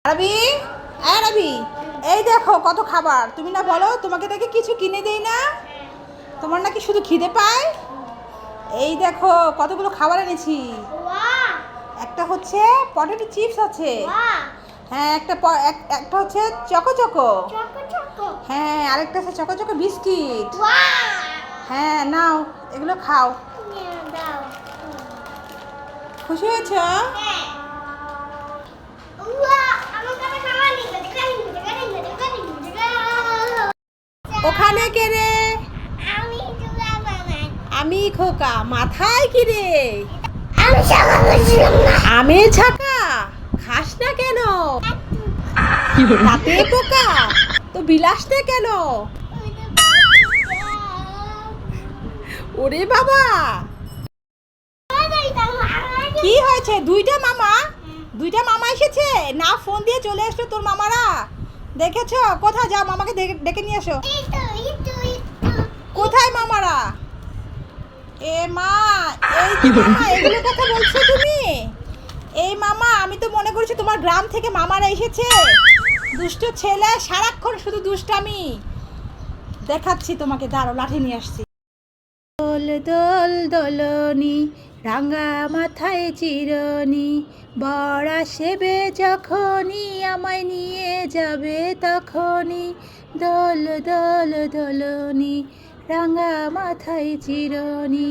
রবি, রবি, এই দেখো কত খাবার। তুমি না বলো তোমাকে দেখে কিছু কিনে দেই না, তোমার নাকি শুধু খিদে পায়। এই দেখো কতগুলো খাবার এনেছি। একটা হচ্ছে পটেটো চিপস আছে, হ্যাঁ একটা হচ্ছে চকো চকো, হ্যাঁ আরেকটা আছে চকো চকো বিস্কিট। হ্যাঁ নাও এগুলো খাও। খুশি হয়েছ? ওখানে কে রে? আমি খোকা। মাথায় কি রে? আমি ছাকা খাস না কেন? তাতে পোকা তো বিলাসতে কেন? ওরে বাবা, কি হয়েছে? দুইটা মামা এসেছে না? ফোন দিয়ে চলে এসছো তোর মামারা, দেখেছো? কোথায়? যাও মামাকে ডেকে নিয়ে এসো। কোথায় মামারা? এ মা, এই মামা এগুলো কথা বলছো তুমি? এই মামা, আমি তো মনে করছি তোমার গ্রাম থেকে মামারা এসেছে। দুষ্ট ছেলে, সারাক্ষণ শুধু দুষ্টামি দেখাচ্ছি তোমাকে। দাঁড়াও, লাঠি নিয়ে আসছি। দোল দোল দোলনি, রাঙা মাথায় চিরনি, বর আসবে যখনই আমায় নিয়ে যাবে তখনই। দোল দোল দোলনি, রাঙা মাথায় চিরনি,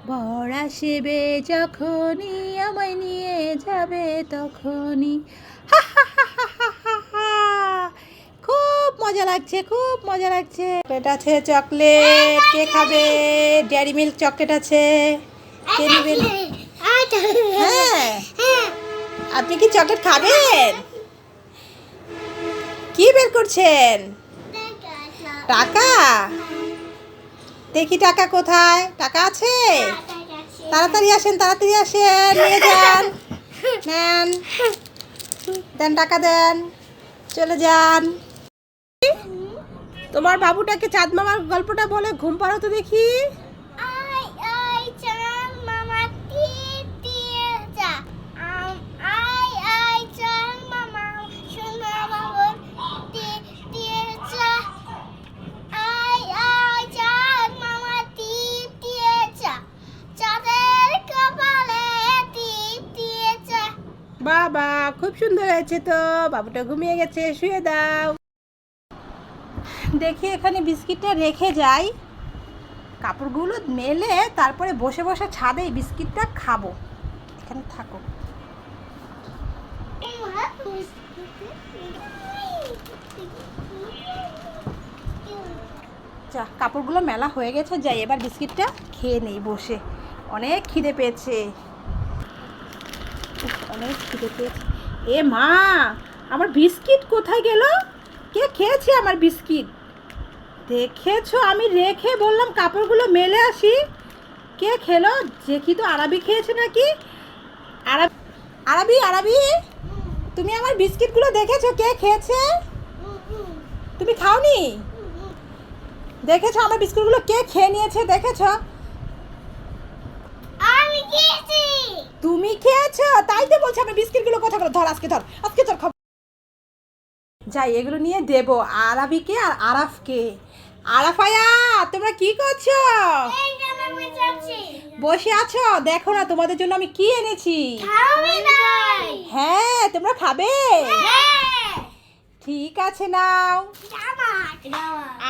বর আসবে যখনই আমায় নিয়ে যাবে তখনই। হা হা হা হা হা হা, খুব মজা লাগছে, খুব মজা লাগছে। চকলেট আছে, চকলেট কে খাবে? ডেয়ারি মিল্ক চকলেট আছে, কে নেবেন? হ্যাঁ, আপনি কি চকলেট খাবেন? কি বের করছেন? টাকা? দেখি টাকা কোথায়? টাকা আছে? তাড়াতাড়ি আসেন, তাড়াতাড়ি আসেন, নিয়ে যান। নেন, দেন টাকা দেন, চলে যান। তোমার বাবুটাকে চাঁদ মামার গল্পটা বলে ঘুম পাড়ো তো দেখি। বাবা, খুব সুন্দর হয়েছে তো। বাবুটা ঘুমিয়ে গেছে, শুয়ে দাও। দেখি এখানে বিস্কিটটা রেখে যাই, কাপড়গুলো মেলে তারপরে বসে বসে ছাদে এই বিস্কিটটা খাবো। এখানে থাকো। যা, কাপড়গুলো মেলা হয়ে গেছে, যাই এবার বিস্কিটটা খেয়ে নেই বসে। অনেক খিদে পেয়েছে, অনেক খিদে পেয়েছে। এ মা, আমার বিস্কিট কোথায় গেল? কে খেয়েছে আমার বিস্কিট? দেখেছো, আমি রেখে বললাম কাপড়গুলো মেলে আসি, কে খেলো? দেখি তো, আরবি খেয়েছে নাকি? আরবি, আরবি, তুমি আমার বিস্কিটগুলো দেখেছো কে খেয়েছে? তুমি খাওনি? দেখেছো আমার বিস্কুটগুলো কে খেয়ে নিয়েছে? দেখেছো? আমি খেয়েছি। তুমি খেয়েছো? তাই তো বলছি, আমি বিস্কিটগুলো কোথায় গেল? ধর, আজকে ধর, আজকে ধর খাবো। যাই, এগুলো নিয়ে দেবো আরবিকে আর আরাফকে। আরাফায়া, তোমরা কি করছো? বসে আছো? দেখো না তোমাদের জন্য আমি কি এনেছি। হ্যাঁ, তোমরা খাবে? ঠিক আছে, নাও।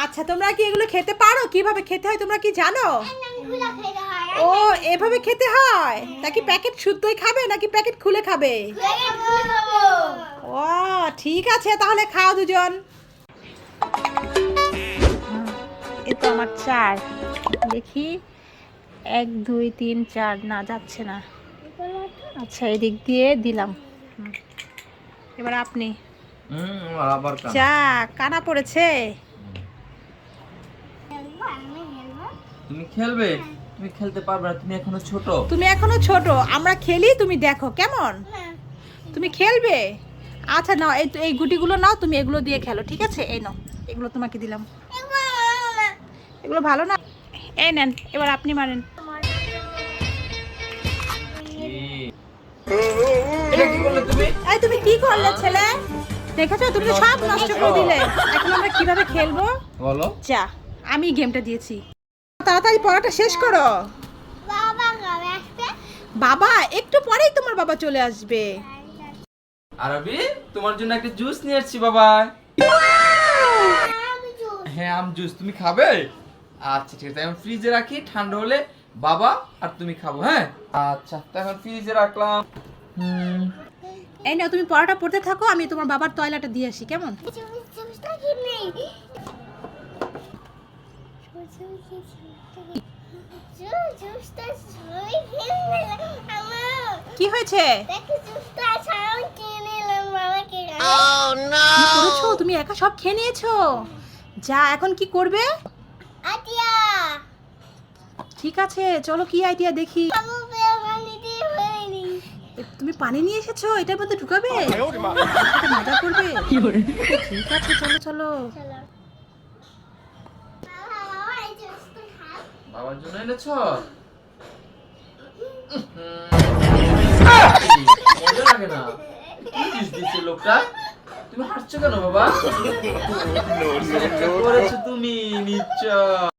আচ্ছা, তোমরা কি এগুলো খেতে পারো? কিভাবে খেতে হয় তোমরা কি জানো? ও, এভাবে খেতে হয়? নাকি প্যাকেট শুদ্ধই খাবে নাকি প্যাকেট খুলে খাবে? ও ঠিক আছে, তাহলে খাও দুজন। এ তো আমার 4, দেখি 1 2 3 4, না যাচ্ছে না। আচ্ছা, এদিক দিয়ে দিলাম। এবার আপনি। যা, কানা পড়েছে। তুমি খেলবে? তুমি খেলতে পারবে না, তুমি এখনো ছোট। তুমি এখনো ছোট, আমরা খেলি, তুমি দেখো কেমন। তুমি খেলবে? আচ্ছা নাও, এই গুটিগুলো নাও, তুমি এগুলো দিয়ে খেলো, ঠিক আছে? এই নাও, এগুলো তোমাকে দিলাম। এগুলো ভালো না? এই নেন, এবার আপনি মারেন। এটা কি করলে তুমি? এই তুমি কি করলে ছেলে? দেখেছো তুমি তো সব নষ্ট করে দিলে। এখন আমরা কিভাবে খেলবো? বলো। যা, আমি গেমটা দিয়েছি। তাড়াতাড়ি পড়াটা শেষ করো। বাবা কবে আসবে? বাবা একটু পরেই তোমার বাবা চলে আসবে। আরবি, তোমার জন্য একটা জুস নিয়ে আসছি বাবা। আমি জুস। হ্যাঁ, আম জুস। তুমি খাবে? আচ্ছা ঠিক আছে, এখন ফ্রিজে রাখি, ঠান্ডা হলে বাবা আর তুমি খাবো। হ্যাঁ আচ্ছা, তো এখন ফ্রিজে রাখলাম। এই নাও, তুমি পড়াটা পড়তে থাকো, আমি তোমার বাবার টয়লেটটা দিয়ে আসি, কেমন? জুসটা কি নেই? জুসটা সবাই খেয়ে নিল। আমার কি হয়েছে? দেখি জুসটা সবাই খেয়ে নিলাম বাবাকে। কি করেছো? তুমি একা সব খেয়ে নিয়েছো? যা, এখন কি করবে? আটিয়া ঠিক আছে, চলো কি আইডিয়া দেখি। বাবু পানি দিয়ে হয়নি। তুমি পানি নিয়ে এসেছো, এটার মধ্যে ঢুকাবে? সাথে মজা করবে? ঠিক আছে, চলো চলো। চলো বাবা, বাবা এই জুসটা খাও। বাবার জন্য এনেছো? মজা লাগে না। কি জুস দিচ্ছে লোকটা? তুমি হাসছো কেন বাবা? করেছো তুমি নিশ্চয়।